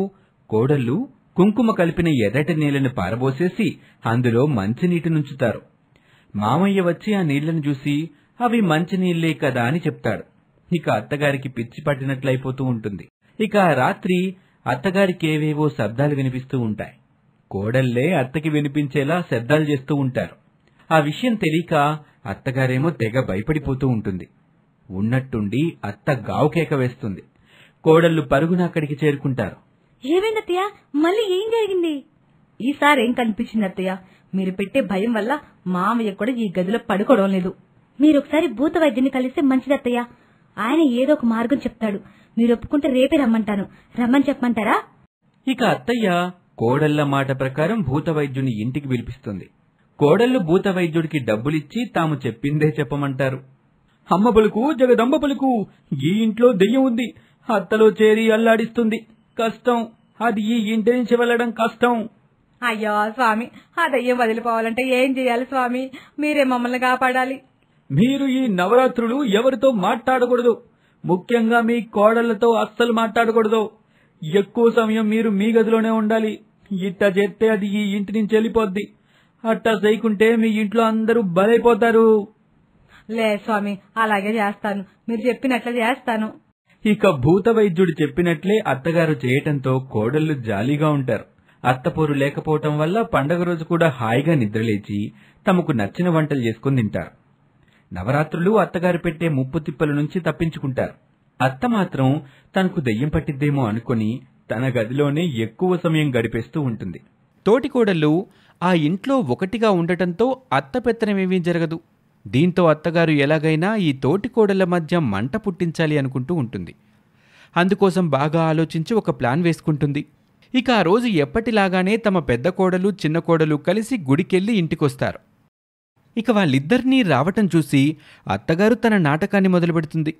కోడళ్లు కుంకుమ కలిపిన ఎర్రటి నీళ్లను పారబోసేసి అందులో మంచినీటి నుంచుతారు. మామయ్య వచ్చి ఆ నీళ్లను చూసి అవి మంచినీళ్లే కదా అని చెప్తాడు. ఇక అత్తగారికి పిచ్చి పట్టినట్లయిపోతూ ఉంటుంది. ఇక ఆ రాత్రి అత్తగారికి ఏవేవో శబ్దాలు వినిపిస్తూ ఉంటాయి. కోడళ్లే అత్తకి వినిపించేలా శబ్దాలు చేస్తూ ఉంటారు. ఆ విషయం తెలియక అత్తగారేమో తెగ భయపడిపోతూ ఉంటుంది. ఉన్నట్టుండి అత్త గావుకేక వేస్తుంది. కోడళ్లు పరుగున అక్కడికి చేరుకుంటారు. ఏమైంది అత్తయ్య, మళ్ళీ ఏం జరిగింది? ఈసారి ఏం కనిపించింది అత్తయ్య, మీరు పెట్టే భయం వల్ల మామయ్య కూడా ఈ గదిలో పడుకోవడం లేదు. మీరు ఒకసారి భూత వైద్యుని కలిస్తే మంచిది అత్తయ్య, ఆయన ఏదో ఒక మార్గం చెప్తాడు. మీరు ఒప్పుకుంటే రేపే రమ్మంటాను, రమ్మని చెప్పమంటారా? ఇక అత్తయ్య కోడళ్ల మాట ప్రకారం భూత వైద్యుని ఇంటికి పిలిపిస్తుంది. కోడళ్లు భూత వైద్యుడికి డబ్బులిచ్చి తాము చెప్పిందే చెప్పమంటారు. అమ్మ పలుకు జగదంబ పలుకు, ఈ ఇంట్లో దెయ్యం ఉంది, అత్తలో చేరి అల్లాడిస్తుంది, కష్టం, అది ఈ ఇంటి నుంచి వెళ్లడం కష్టం. అయ్యో స్వామి, ఆ దయ్యం వదిలిపోవాలంటే ఏం చేయాలి స్వామి, మీరే మమ్మల్ని కాపాడాలి. మీరు ఈ నవరాత్రులు ఎవరితో మాట్లాడకూడదు, ముఖ్యంగా మీ కోడళ్లతో అస్సలు మాట్లాడకూడదు. ఎక్కువ సమయం మీరు మీ గదిలోనే ఉండాలి. ఇట్ట చేస్తే అది ఈ ఇంటి నుంచి వెళ్ళిపోద్ది. అట్టా చేయకుంటే మీ ఇంట్లో అందరూ బలైపోతారు. లే స్వామి, అలాగే చేస్తాను, మీరు చెప్పినట్లు చేస్తాను. ఇక భూత వైద్యుడు చెప్పినట్లే అత్తగారు చేయటంతో కోడళ్లు జాలీగా ఉంటారు. అత్తపోరు లేకపోవటం వల్ల పండగ రోజు కూడా హాయిగా నిద్రలేచి తమకు నచ్చిన వంటలు చేసుకుని తింటారు. నవరాత్రులు అత్తగారు పెట్టే ముప్పు తిప్పల నుంచి తప్పించుకుంటారు. అత్త మాత్రం తనకు దెయ్యం పట్టిద్దేమో అనుకుని తన గదిలోనే ఎక్కువ సమయం గడిపేస్తూ ఉంటుంది. తోటికోడళ్ళు ఆ ఇంట్లో ఒకటిగా ఉండటంతో అత్త పెత్తనమేమీ జరగదు. దీంతో అత్తగారు ఎలాగైనా ఈ తోటికోడళ్ల మధ్య మంట పుట్టించాలి అనుకుంటూ ఉంటుంది. అందుకోసం బాగా ఆలోచించి ఒక ప్లాన్ వేసుకుంటుంది. ఇక ఆ రోజు ఎప్పటిలాగానే తమ పెద్ద కోడలు చిన్న కోడలు కలిసి గుడికెళ్ళి ఇంటికొస్తారు. ఇక వాళ్ళిద్దరినీ రావటం చూసి అత్తగారు తన నాటకాన్ని మొదలుపెడుతుంది.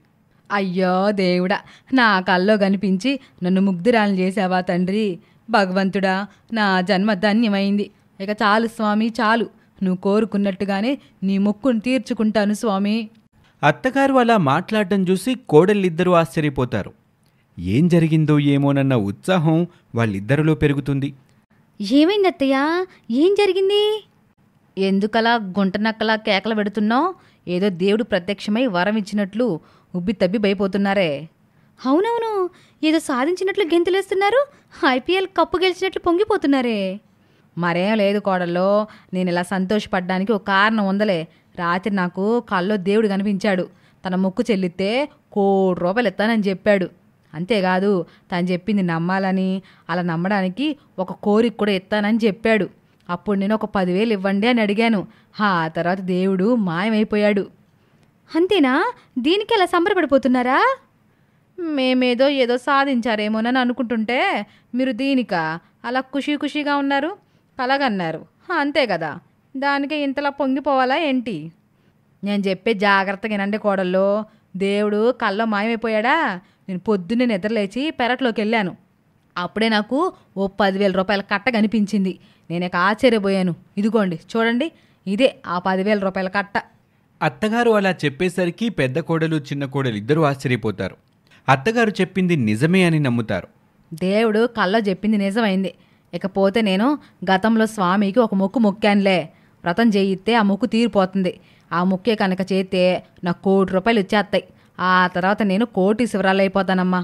అయ్యో దేవుడా, నా కల్లో కనిపించి నన్ను ముగ్ధురాలను చేశావా తండ్రి. భగవంతుడా, నా జన్మ ధన్యమైంది. ఇక చాలు స్వామి, చాలు. నువ్వు కోరుకున్నట్టుగానే నీ మొక్కును తీర్చుకుంటాను స్వామి. అత్తగారు అలా మాట్లాడటం చూసి కోడళ్ళిద్దరూ ఆశ్చర్యపోతారు. ఏం జరిగిందో ఏమోనన్న ఉత్సాహం వాళ్ళిద్దరిలో పెరుగుతుంది. ఏమైంది అత్తయ్య, ఏం జరిగింది? ఎందుకలా గుంటనక్కలా కేకలు పెడుతున్నావు? ఏదో దేవుడు ప్రత్యక్షమై వరం ఇచ్చినట్లు ఉబ్బి తబ్బి భయపోతున్నారే. అవునవును, ఏదో సాధించినట్లు గెంతులేస్తున్నారు, ఐపీఎల్ కప్పు గెలిచినట్లు పొంగిపోతున్నారే. మరేం లేదు కోడల్లో, నేను ఇలా సంతోషపడ్డానికి ఒక కారణం ఉందలే. రాత్రి నాకు కల్లో దేవుడు కనిపించాడు. తన మొక్కు చెల్లిస్తే ₹1,00,00,000 ఇస్తానని చెప్పాడు. అంతేకాదు, తను చెప్పింది నమ్మాలని, అలా నమ్మడానికి ఒక కోరిక కూడా ఇస్తానని చెప్పాడు. అప్పుడు నేను ఒక 10,000 ఇవ్వండి అని అడిగాను. ఆ తర్వాత దేవుడు మాయమైపోయాడు. అంతేనా? దీనికి అలా సంబరపడిపోతున్నారా? మేమేదో ఏదో సాధించారేమోనని అనుకుంటుంటే మీరు దీనికా అలా ఖుషీగా ఉన్నారు, కలగన్నారు. అంతే కదా, దానికే ఇంతలా పొంగిపోవాలా ఏంటి? నేను చెప్పే జాగ్రత్తగా వినండి కోడల్లో. దేవుడు కల్లో మాయమైపోయాడా? నేను పొద్దున్నే నిద్రలేచి పెరట్లోకి వెళ్ళాను. అప్పుడే నాకు ఓ ₹10,000 కట్ట కనిపించింది. నేనేక ఆశ్చర్యపోయాను. ఇదిగోండి చూడండి, ఇదే ఆ ₹10,000 కట్ట. అత్తగారు అలా చెప్పేసరికి పెద్ద కోడలు చిన్న కోడలు ఇద్దరూ ఆశ్చర్యపోతారు. అత్తగారు చెప్పింది నిజమే అని నమ్ముతారు. దేవుడు కల్లో చెప్పింది నిజమైంది. ఇకపోతే నేను గతంలో స్వామికి ఒక మొక్కు మొక్కానులే. వ్రతం చేయిస్తే ఆ మొక్కు తీరిపోతుంది. ఆ మొక్కే కనుక చేస్తే నాకు ₹1,00,00,000 ఇచ్చేస్తాయి. ఆ తర్వాత నేను కోటీశ్వరాలు అయిపోతానమ్మా.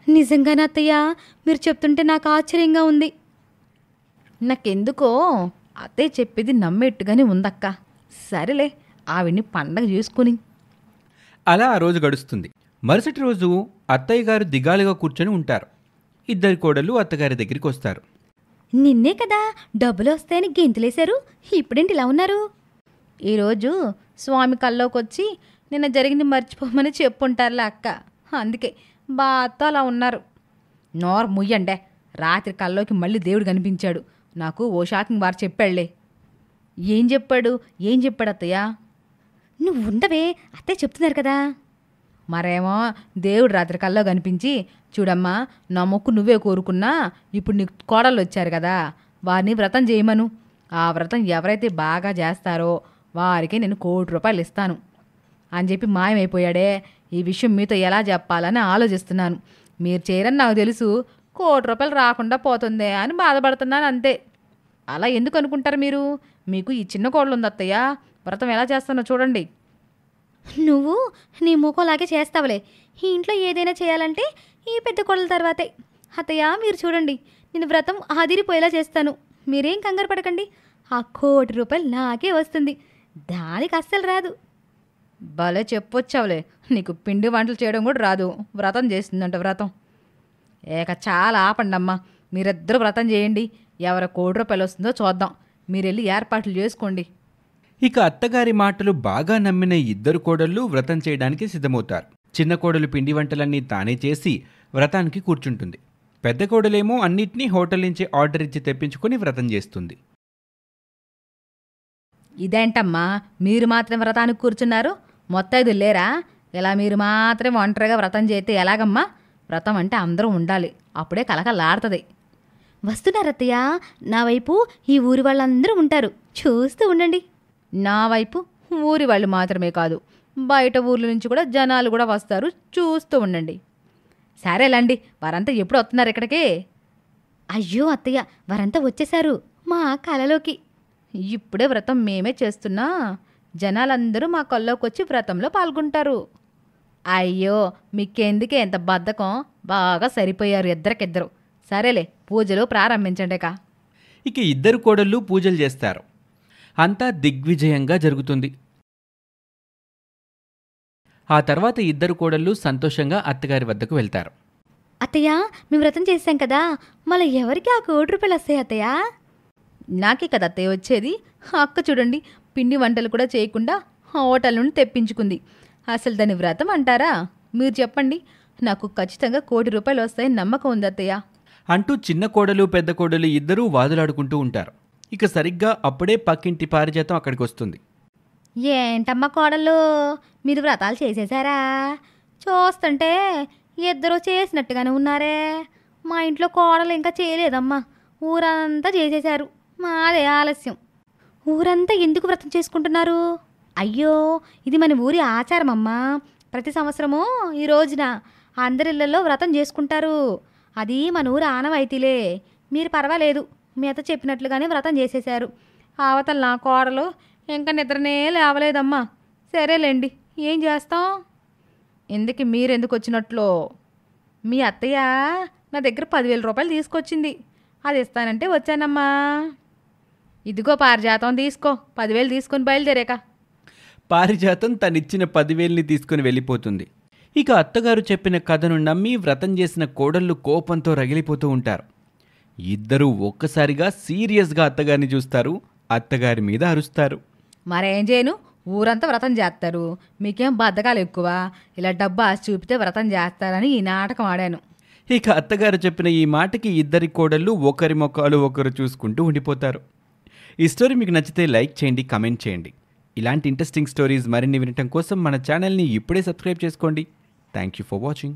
నిజంగానే అత్తయ్య, మీరు చెప్తుంటే నాకు ఆశ్చర్యంగా ఉంది. నాకెందుకో అత్తయ్య చెప్పేది నమ్మేట్టుగానే ఉందక్క. సరేలే ఆవిడ్ని పండగ చేసుకుని. అలా ఆ రోజు గడుస్తుంది. మరుసటి రోజు అత్తయ్య గారు దిగాలుగా కూర్చొని ఉంటారు. ఇద్దరి కోడళ్ళు అత్తగారి దగ్గరికి వస్తారు. నిన్నే కదా డబ్బులు వస్తాయని గెంతులేశారు, ఇప్పుడేంటి ఇలా ఉన్నారు? ఈరోజు స్వామి కల్లోకొచ్చి నిన్న జరిగింది మర్చిపోమని చెప్పుంటారులే అక్క, అందుకే బాతో అలా ఉన్నారు. నోరు ముయ్యండే, రాత్రి కల్లోకి మళ్ళీ దేవుడు కనిపించాడు. నాకు ఓ షాకింగ్ వారు చెప్పాడులే. ఏం చెప్పాడు అత్తయ్య? నువ్వు ఉండవే, అత్తయ్య చెప్తున్నారు కదా. మరేమో దేవుడు రాత్రి కల్లో కనిపించి, చూడమ్మా నా మొక్కు నువ్వే కోరుకున్నా, ఇప్పుడు నీకు కోడళ్ళు వచ్చారు కదా, వారిని వ్రతం చేయమను. ఆ వ్రతం ఎవరైతే బాగా చేస్తారో వారికి నేను ₹1,00,00,000 ఇస్తాను అని చెప్పి మాయమైపోయాడే. ఈ విషయం మీతో ఎలా చెప్పాలని ఆలోచిస్తున్నాను. మీరు చేయరని నాకు తెలుసు, ₹1,00,00,000 రాకుండా పోతుందే అని బాధపడుతున్నాను అంతే. అలా ఎందుకు అనుకుంటారు మీరు? మీకు ఈ చిన్న కోడలు ఉంది అత్తయ్య, వ్రతం ఎలా చేస్తానో చూడండి. నువ్వు నీ మూకోలాగే చేస్తావులే. ఈ ఇంట్లో ఏదైనా చేయాలంటే ఈ పెద్ద కోడల తర్వాతే. అత్తయ్య మీరు చూడండి, నేను వ్రతం అదిరిపోయేలా చేస్తాను. మీరేం కంగారు పడకండి. ఆ ₹1,00,00,000 నాకే వస్తుంది, దానికి అస్సలు రాదు. భలే చెప్పొచ్చావులే, నీకు పిండి వంటలు చేయడం కూడా రాదు, వ్రతం చేస్తుందంట వ్రతం. చాలా ఆపండమ్మా, మీరిద్దరూ వ్రతం చేయండి. ఎవరి ₹1,00,00,000 వస్తుందో చూద్దాం. మీరెళ్ళి ఏర్పాట్లు చేసుకోండి. ఇక అత్తగారి మాటలు బాగా నమ్మిన ఇద్దరు కోడళ్ళు వ్రతం చేయడానికి సిద్ధమవుతారు. చిన్న కోడలు పిండి వంటలన్నీ తానే చేసి వ్రతానికి కూర్చుంటుంది. పెద్ద కోడలేమో అన్నిటినీ హోటల్ నుంచి ఆర్డర్ ఇచ్చి తెప్పించుకొని వ్రతం చేస్తుంది. ఇదేంటమ్మా మీరు మాత్రం వ్రతానికి కూర్చున్నారు? మొత్తైదులు లేరా? ఇలా మీరు మాత్రం ఒంటరిగా వ్రతం చేస్తే ఎలాగమ్మా? వ్రతం అంటే అందరూ ఉండాలి, అప్పుడే కలకలాడుతుంది. వస్తున్నారత్తయ్య, నా వైపు ఈ ఊరి వాళ్ళందరూ ఉంటారు, చూస్తూ ఉండండి. నా వైపు ఊరి వాళ్ళు మాత్రమే కాదు, బయట ఊర్ల నుంచి కూడా జనాలు కూడా వస్తారు, చూస్తూ ఉండండి. సరేలండి, వారంతా ఎప్పుడు వస్తున్నారు ఇక్కడికి? అయ్యో అత్తయ్య, వారంతా వచ్చేశారు మా కలలోకి. ఇప్పుడే వ్రతం మేమే చేస్తున్నా, జనాలందరూ మా కల్లోకి వచ్చి వ్రతంలో పాల్గొంటారు. అయ్యో మీకెందుకే ఎంత బద్ధకం? బాగా సరిపోయారు ఇద్దరికిద్దరు. సరేలే, పూజలు ప్రారంభించండికా. ఇక ఇద్దరు కోడళ్ళు పూజలు చేస్తారు. అంతా దిగ్విజయంగా జరుగుతుంది. ఆ తర్వాత ఇద్దరు కోడళ్ళు సంతోషంగా అత్తగారి వద్దకు వెళ్తారు. అత్తయ్య, మేము వ్రతం చేశాం కదా, మళ్ళీ ఎవరికి ఆ ₹1,00,00,000 వస్తాయి అత్తయ్య? నాకే కదా అత్తయ్య వచ్చేది. అక్క చూడండి, పిండి వంటలు కూడా చేయకుండా హోటల్ నుండి తెప్పించుకుంది. అసలు దాని వ్రతం అంటారా? మీరు చెప్పండి, నాకు ఖచ్చితంగా ₹1,00,00,000 వస్తాయని నమ్మకం ఉంది అత్తయ్య అంటూ చిన్న కోడలు పెద్ద కోడలు ఇద్దరూ వాదులాడుకుంటూ ఉంటారు. ఇక సరిగ్గా అప్పుడే పక్కింటి పారిజాతం అక్కడికి వస్తుంది. ఏంటమ్మా కోడళ్ళు, మీరు వ్రతాలు చేసేశారా? చూస్తుంటే ఇద్దరు చేసినట్టుగానే ఉన్నారే. మా ఇంట్లో కోడలు ఇంకా చేయలేదమ్మా, ఊరంతా చేసేశారు, మాదే ఆలస్యం. ఊరంతా ఎందుకు వ్రతం చేసుకుంటున్నారు? అయ్యో, ఇది మన ఊరి ఆచారం అమ్మా. ప్రతి సంవత్సరము ఈ రోజున అందరిళ్లలో వ్రతం చేసుకుంటారు. అది మన ఊరి ఆనవాయితీలే. మీరు పర్వాలేదు, మీ అత్త చెప్పినట్లుగానే వ్రతం చేసేశారు. అవతల నా కోడలు ఇంకా నిద్రనే లేవలేదమ్మా. సరేలేండి, ఏం చేస్తాం? ఎందుకు మీరెందుకు వచ్చినట్లు? మీ అత్తయ్య నా దగ్గర ₹10,000 తీసుకొచ్చింది, అది ఇస్తానంటే వచ్చానమ్మా. ఇదిగో పారిజాతం, తీసుకో, 10,000 తీసుకొని బయలుదేరాక. పారిజాతం తనిచ్చిన 10,000ని తీసుకుని వెళ్ళిపోతుంది. ఇక అత్తగారు చెప్పిన కథను నమ్మి వ్రతం చేసిన కోడళ్ళు కోపంతో రగిలిపోతూ ఉంటారు. ఇద్దరూ ఒక్కసారిగా సీరియస్గా అత్తగారిని చూస్తారు, అత్తగారి మీద అరుస్తారు. మరేం చేయను, ఊరంతా వ్రతం చేస్తారు, మీకేం బద్ధకాలు ఎక్కువ? ఇలా డబ్బు ఆశ చూపితే వ్రతం చేస్తారని ఈ నాటకం ఆడాను. ఇక అత్తగారు చెప్పిన ఈ మాటకి ఇద్దరి కోడళ్ళు ఒకరి ముఖాలు ఒకరు చూసుకుంటూ ఉండిపోతారు. ఈ స్టోరీ మీకు నచ్చితే లైక్ చేయండి, కమెంట్ చేయండి. ఇలాంటి ఇంట్రెస్టింగ్ స్టోరీస్ మరిన్ని వినటం కోసం మన ఛానల్ని ఇప్పుడే సబ్స్క్రైబ్ చేసుకోండి. Thank you for watching.